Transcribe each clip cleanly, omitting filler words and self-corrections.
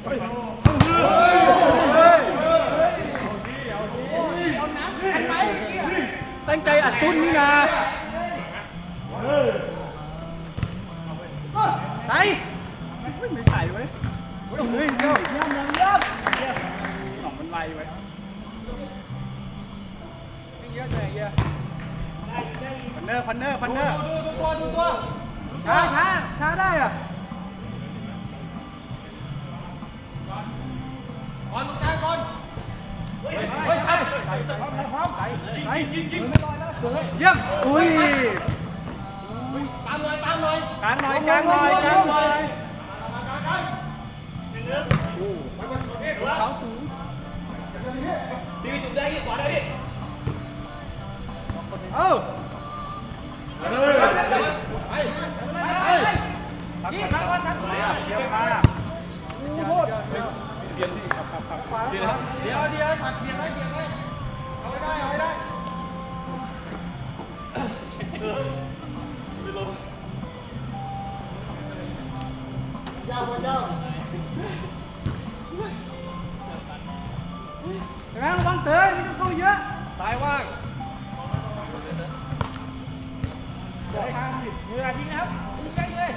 ตั้งใจอัดตุ้นนี่นะใส่ไม่ใส่ไว้เฮ้ยเยี่ยมหนองมันไล่ไว้ไม่เยอะเลยเยอะพันเนอร์ดูตัวช้าได้อ่ะก่อนตรงกลางก่อนเฮ้ยใช่ยิงเยี่ยมอุ้ยตามหน่อยกลางหน่อยเขาสูงดีจุดได้ยี่ขวาได้ดิเอ้ายิงครับชักไหนอ่ะเดี๋ยวมาโทษเบียนที่ขับเดี๋ยวฉัดเบียนไว้เอาให้ได้ไม่ลงเจ้าเห็นไหมระวังเตยไม่ต้องเข้าเยอะซ้ายว่างเดี๋ยวทางดิเวลาทิ้งนะครับใกล้เลย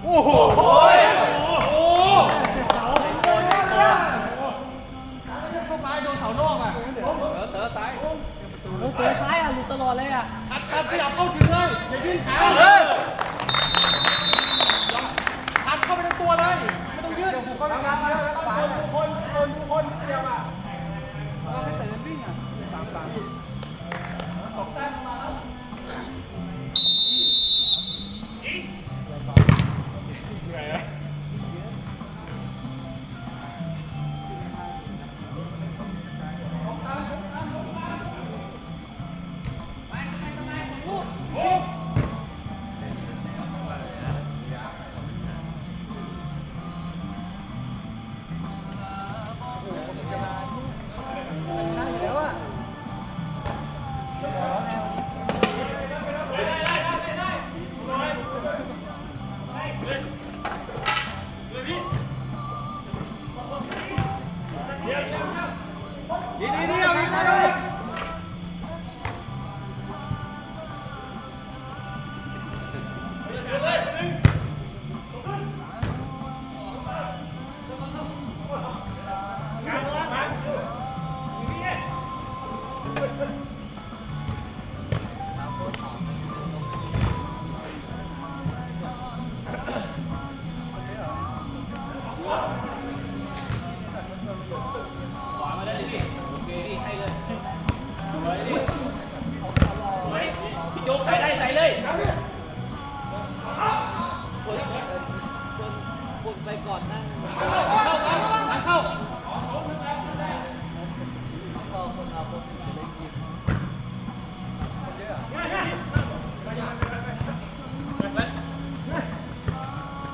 โอ้โหเข้าไปโดนเสานอกอ่ะเต๋อซ้ายอ่ะหลุดตลอดเลยอ่ะชัดขยับเข้าถึงเลยอย่ายื่นขาชัดเข้าไปทั้งตัวเลยไม่ต้องยืดคนเดียวอ่ะเราให้เต๋อวิ่งอ่ะตามตกแต้มมาแล้วไปก่อนนะเข้า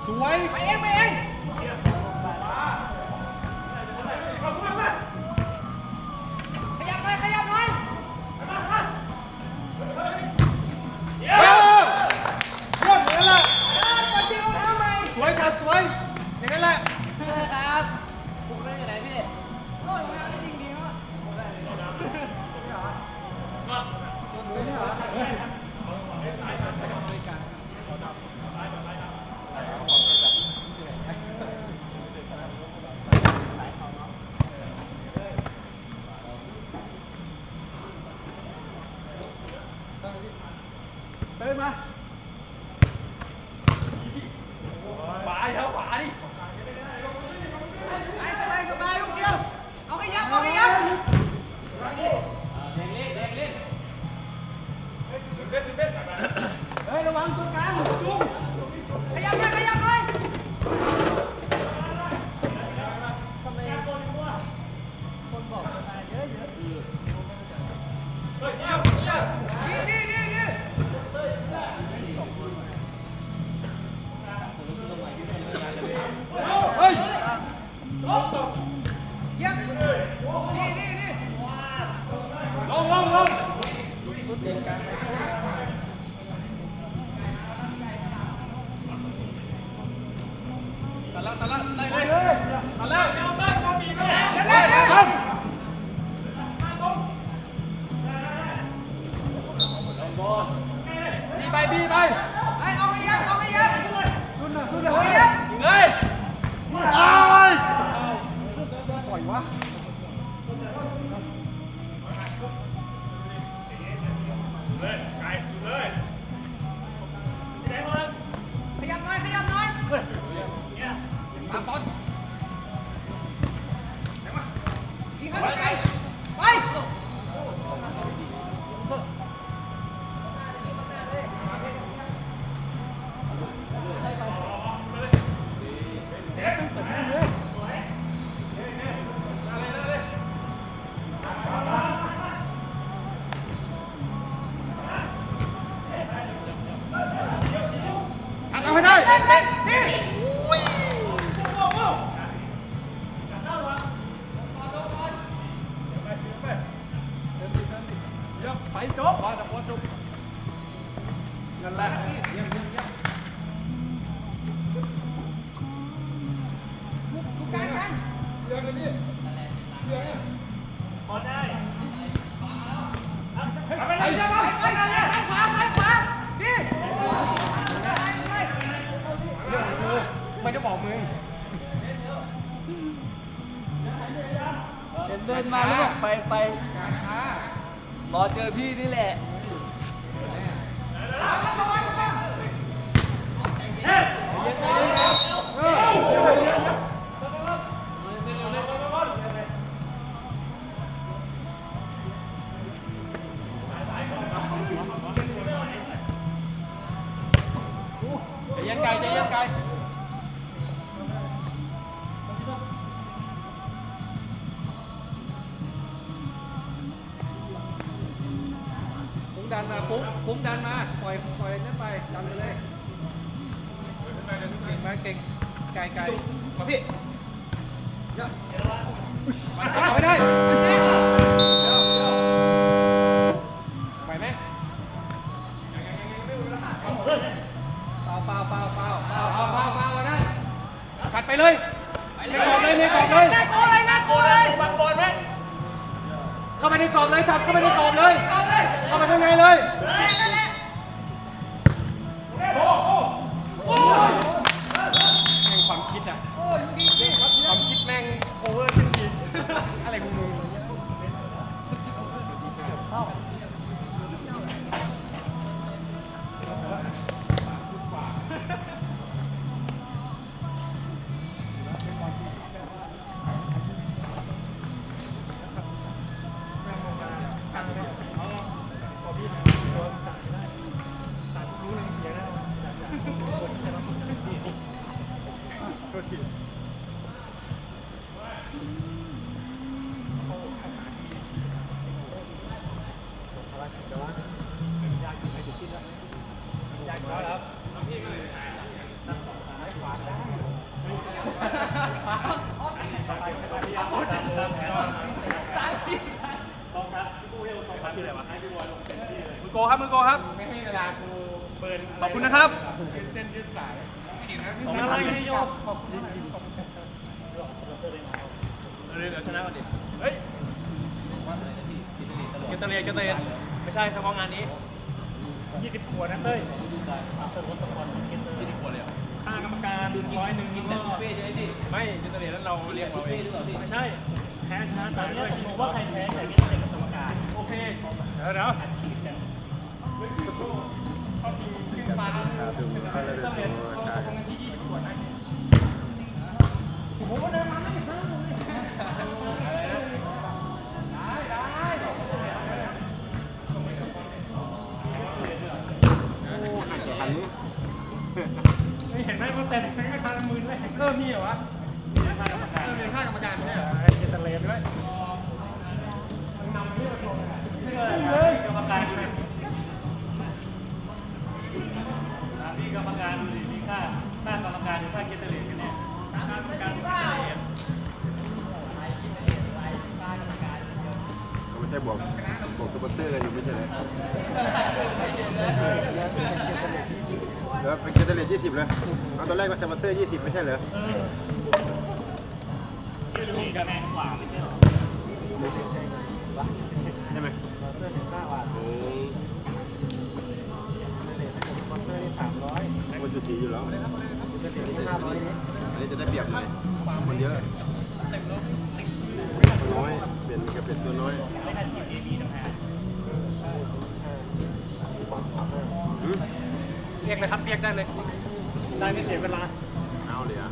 สวยไปเองขยับหน่อยสวยครับสวยอย่างนั้นแหละครับผมเล่นยังไงพี่โอ้ยมาได้จริงดีวะเดินมาขวาดิสบายลูกเดียวเอาให้ยับเล่นเฮ้ยระวังตัวกลางจุ้งขยับเลยทำไมคนบอกมาเยอะนี่ ตัดแล้วได้เลยตัดแล้วเอาได้ก็มีไปแล้วบีไปเอาไปยัดขึ้นนะยิงเลยปล่อยวะเลยไกลสุดเลยที่ไหนมาขยับหน่อยเนี่ยตามต้นยิงเข้าไปไปจบว่าจะพ้นจบนั่นแหละเยี่ยมลูกการกันเดี๋ยวนี้พอได้ไปเลยขวาดิไม่จะบอกมึงเดินมาแล้วไปรอเจอพี่นี่แหละใจเย็นไกลดันมาปุ๊บดันมาปล่อยนั่นไปดันไปเลยเก่งมากเก่งไกลมาพี่เอาไม่ได้ไปไหมเปล่านะขัดไปเลยในกรอบเลยน่ากลัวเลยบังบอลไหมเข้าไปในกรอบเลยจับเข้าไปในกรอบเลยเข้าไปข้างในเลยแม่งความคิดอ่ะความคิดแม่งโอเวอร์ขึ้นอีกอะไรของมึงมือโกครับไม่ให้เวลากูเปิดขอบคุณนะครับยืดเส้นยืดสายของอะไรให้โยกเดี๋ยวชนะก่อนดิเฮ้ยเกตเลียไม่ใช่เฉพาะงานนี้20 ขวดนะเต้ย20 ขวดเลยค่ากรรมการ100กินแต่บุฟเฟ่ใช่ไหมพี่ไม่เกตเลียนั้นเราเรียกเราเองไม่ใช่แพ้ชนะตายด้วยผมว่าใครแพ้แต่ไม่ได้กับกรรมการโอเคเดี๋ยวผมว่าเดินมาไม่ถึงไม่เห็นไหมว่าแต่แข่งก็ทานมือเลยเริ่มนี่เหรอวะเรียนค่ากรรมการไม่ใช่เหรอเจตเลนด้วยนำที่ประชุมเลยกรรมการเลยพี่กรรมการดูดิมีค่ากรรมการหรือค่าเจตเลนกันเนี่ยค่ากรรมการไม่ใช่บวกสปอนเซอร์กันอยู่ไม่ใช่ไหม ดี๋ยวไปเกตเลต20เลยเอาตอนแรกมาสปอนเซอร์20ไม่ใช่เหรอนี่ก็แพงกว่าไม่ใช่หรอใช่ไหมสปอนเซอร์15 บาทสปอนเซอร์นี่300คนจุดสีอยู่แล้วจะเหลือที่500นี้อันนี้จะได้เปรียบหน่อยคนเยอะน้อยเปลี่ยนกับเป็นตัวน้อยไม่ทันทีมีต่างหากเรียกเลยครับเรียกได้เลยได้ไม่เสียเวลาเอาเลยอ่ะ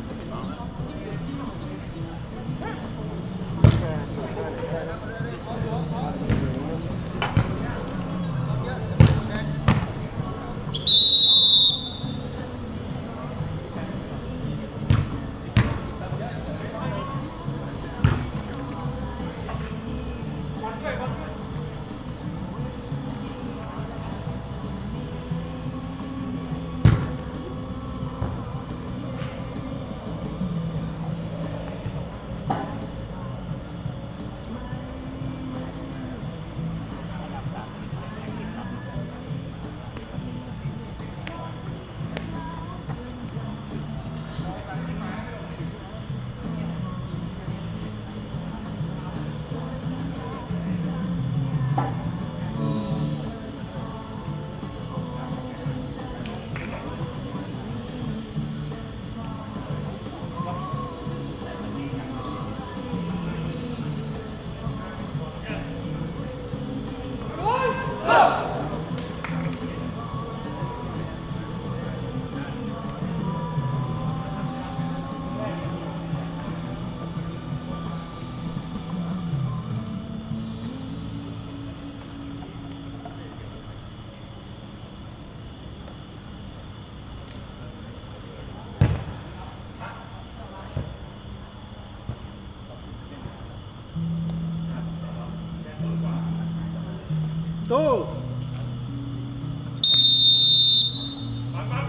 ตู้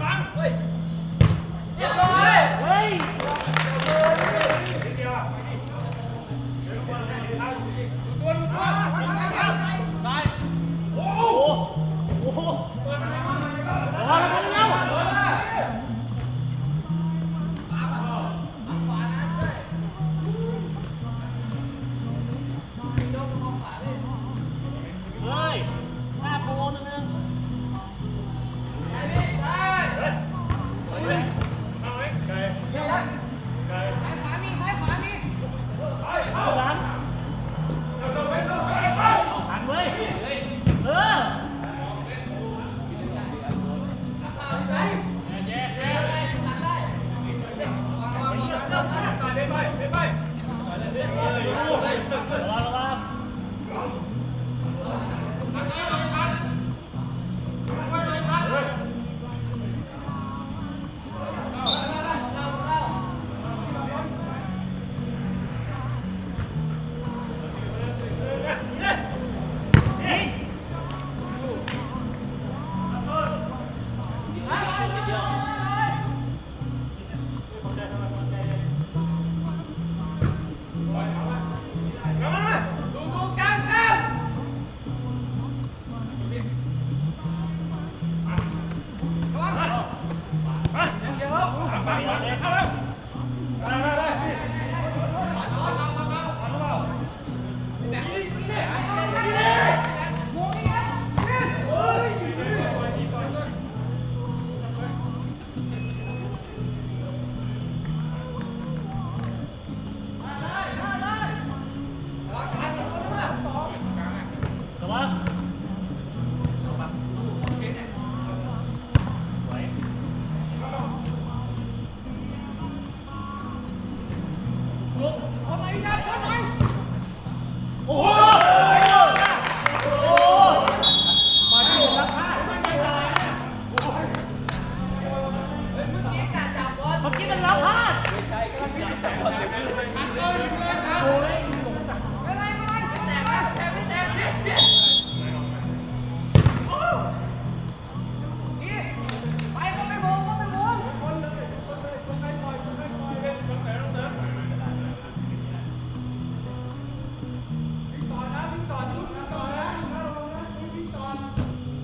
บังเฮ้ยเรียบร้อยเฮ้ยโอ้โหโอ้โหเฮ้ยหน้าโปนนึงหันเว้ยเออ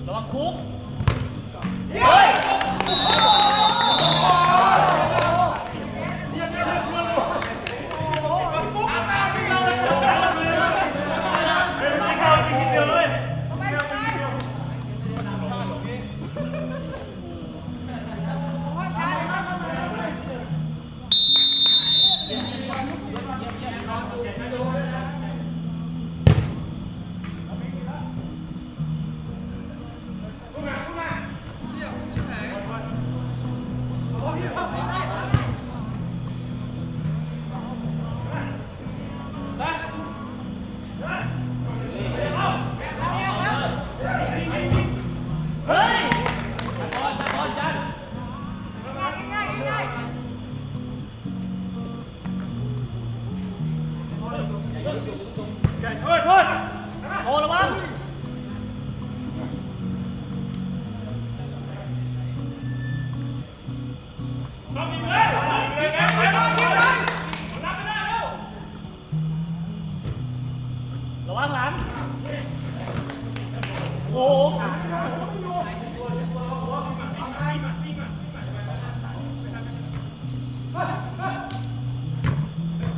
ระวังคุกเฮ้ย เฮ้ย โอ้ระวังระวังหลังโอ้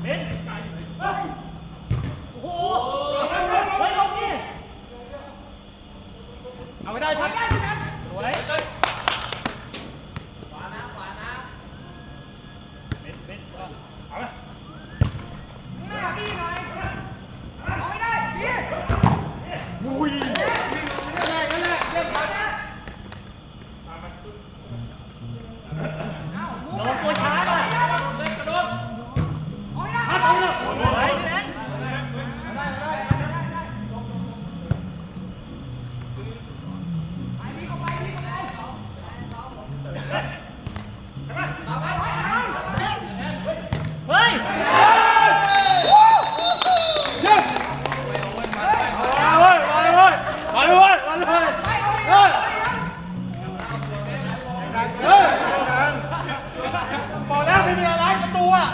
เบ็นโอ้โหเฮ้ยลงนี่ เอาไม่ได้ทัด สวยเอาไหม นั่นแหละเรื่องทัด ระวังตัวช้าหน่อย กระโดด พัดเอาเลยสวยพี่แมน เฮ้ย มาเลยบอกแล้วไม่มีอะไรประตูอ่ะ